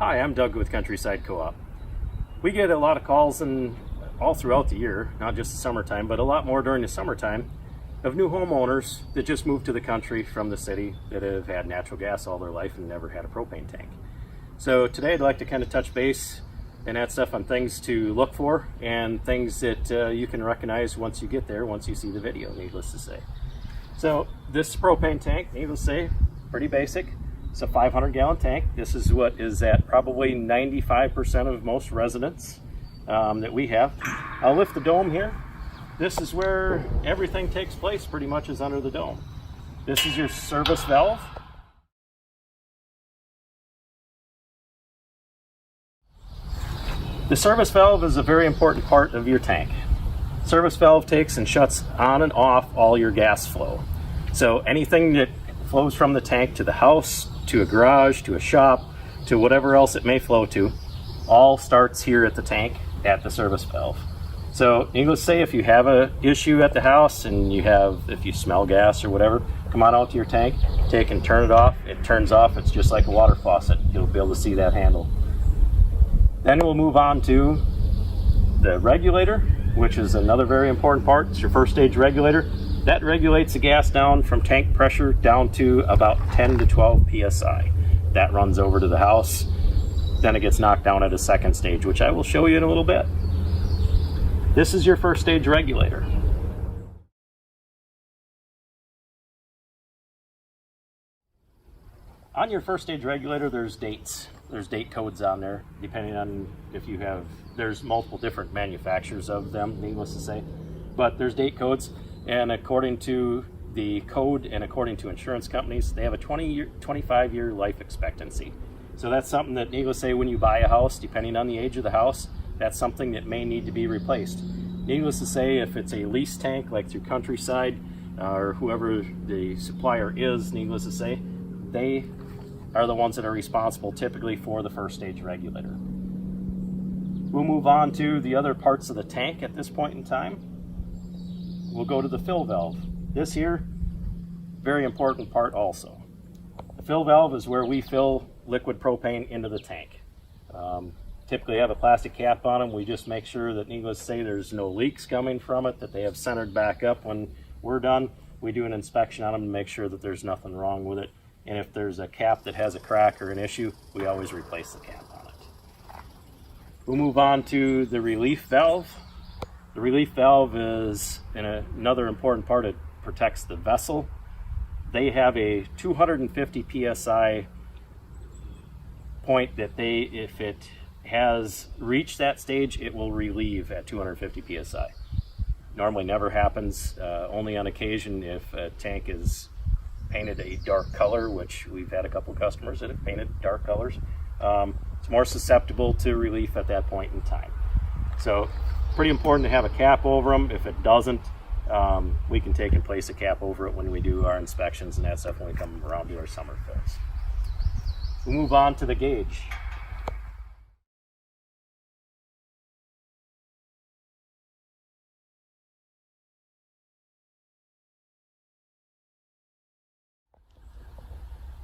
Hi, I'm Doug with Countryside Co-op. We get a lot of calls all throughout the year, not just the summertime, but a lot more during the summertime, of new homeowners that just moved to the country from the city that have had natural gas all their life and never had a propane tank. So today I'd like to kind of touch base and that stuff on things to look for and things that you can recognize once you get there, once you see the video, needless to say. So this propane tank, needless to say, pretty basic. It's a 500-gallon tank. This is what is at probably 95% of most residents that we have. I'll lift the dome here. This is where everything takes place, pretty much is under the dome. This is your service valve. The service valve is a very important part of your tank. Service valve takes and shuts on and off all your gas flow. So anything that flows from the tank to the house, to a garage, to a shop, to whatever else it may flow to, all starts here at the tank at the service valve. So needless to say, if you have an issue at the house and if you smell gas or whatever, come on out to your tank, take and turn it off. It turns off, it's just like a water faucet. You'll be able to see that handle. Then we'll move on to the regulator, which is another very important part. It's your first stage regulator. That regulates the gas down from tank pressure down to about 10 to 12 psi. That runs over to the house. Then it gets knocked down at a second stage, which I will show you in a little bit. This is your first stage regulator. On your first stage regulator, there's dates. There's date codes on there, depending on there's multiple different manufacturers of them, needless to say. But there's date codes, and according to the code and according to insurance companies, they have a 25-year life expectancy. So that's something that, needless to say, when you buy a house, depending on the age of the house, that's something that may need to be replaced. Needless to say, if it's a lease tank, like through Countryside, or whoever the supplier is, needless to say, they are the ones that are responsible typically for the first stage regulator. We'll move on to the other parts of the tank at this point in time. We'll go to the fill valve. This here, very important part also. The fill valve is where we fill liquid propane into the tank. Typically have a plastic cap on them. We just make sure that, needless to say, there's no leaks coming from it, that they have centered back up. When we're done, we do an inspection on them to make sure that there's nothing wrong with it. And if there's a cap that has a crack or an issue, we always replace the cap on it. We'll move on to the relief valve. The relief valve is another important part. It protects the vessel. They have a 250 psi point that if it has reached that stage, it will relieve at 250 psi. Normally never happens, only on occasion if a tank is painted a dark color, which we've had a couple of customers that have painted dark colors. It's more susceptible to relief at that point in time. So pretty important to have a cap over them. If it doesn't, we can take and place a cap over it when we do our inspections and that stuff when we come around to our summer fills. We'll move on to the gauge.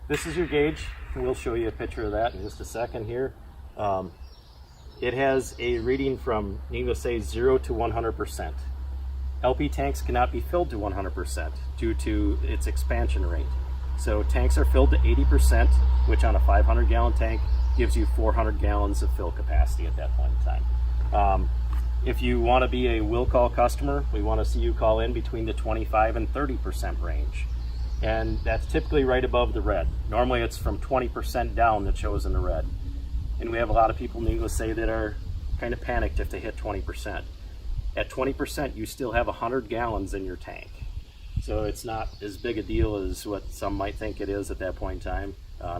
This is your gauge. We'll show you a picture of that in just a second here. It has a reading from, needless to say, 0 to 100%. LP tanks cannot be filled to 100% due to its expansion rate. So tanks are filled to 80%, which on a 500-gallon tank gives you 400 gallons of fill capacity at that point in time. If you want to be a will call customer, we want to see you call in between the 25 and 30% range. And that's typically right above the red. Normally it's from 20% down that shows in the red. And we have a lot of people, needless to say, that are kind of panicked if they hit 20%. At 20%, you still have 100 gallons in your tank. So it's not as big a deal as what some might think it is at that point in time.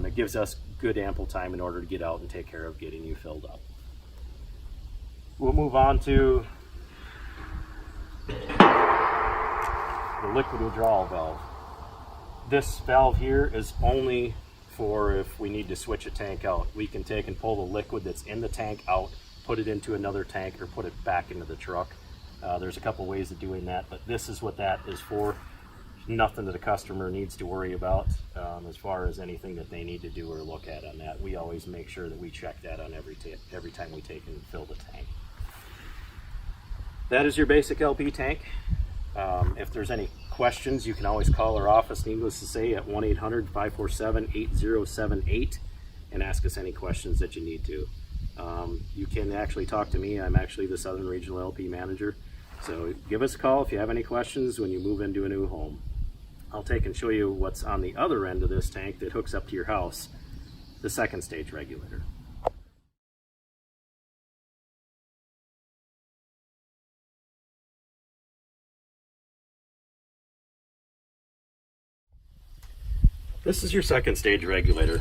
It gives us good ample time in order to get out and take care of getting you filled up. We'll move on to the liquid withdrawal valve. This valve here is only for if we need to switch a tank out. We can take and pull the liquid that's in the tank out, put it into another tank, or put it back into the truck. There's a couple ways of doing that, but this is what that is for. nothing that the customer needs to worry about as far as anything that they need to do or look at on that. We always make sure that we check that on every time we take and fill the tank. That is your basic LP tank. If there's any questions, you can always call our office, needless to say, at 1-800-547-8078 and ask us any questions that you need to. You can actually talk to me. I'm actually the Southern Regional LP Manager. So give us a call if you have any questions when you move into a new home. I'll take and show you what's on the other end of this tank that hooks up to your house, the second stage regulator. This is your second stage regulator.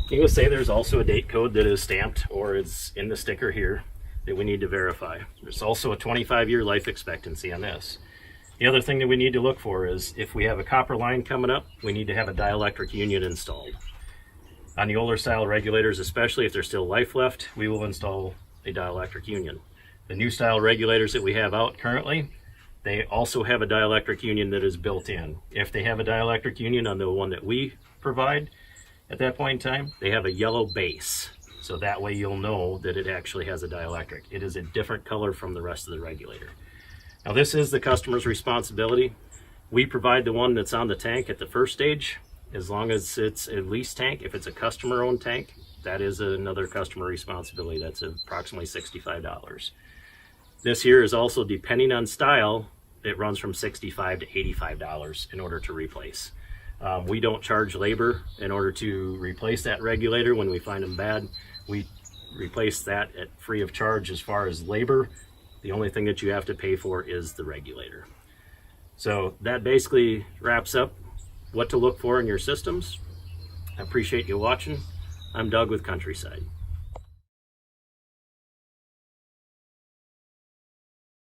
You will say there's also a date code that is stamped or is in the sticker here that we need to verify. There's also a 25-year life expectancy on this. The other thing that we need to look for is if we have a copper line coming up, we need to have a dielectric union installed. On the older style regulators, especially if there's still life left, we will install a dielectric union. The new style regulators that we have out currently, they also have a dielectric union that is built in. If they have a dielectric union on the one that we provide, at that point in time, they have a yellow base. So that way you'll know that it actually has a dielectric. It is a different color from the rest of the regulator. Now this is the customer's responsibility. We provide the one that's on the tank at the first stage, as long as it's a lease tank. If it's a customer owned tank, that is another customer responsibility. That's approximately $65. This here is also, depending on style, it runs from $65 to $85 in order to replace. We don't charge labor in order to replace that regulator. When we find them bad, we replace that at free of charge. As far as labor, the only thing that you have to pay for is the regulator. So that basically wraps up what to look for in your systems. I appreciate you watching. I'm Doug with Countryside.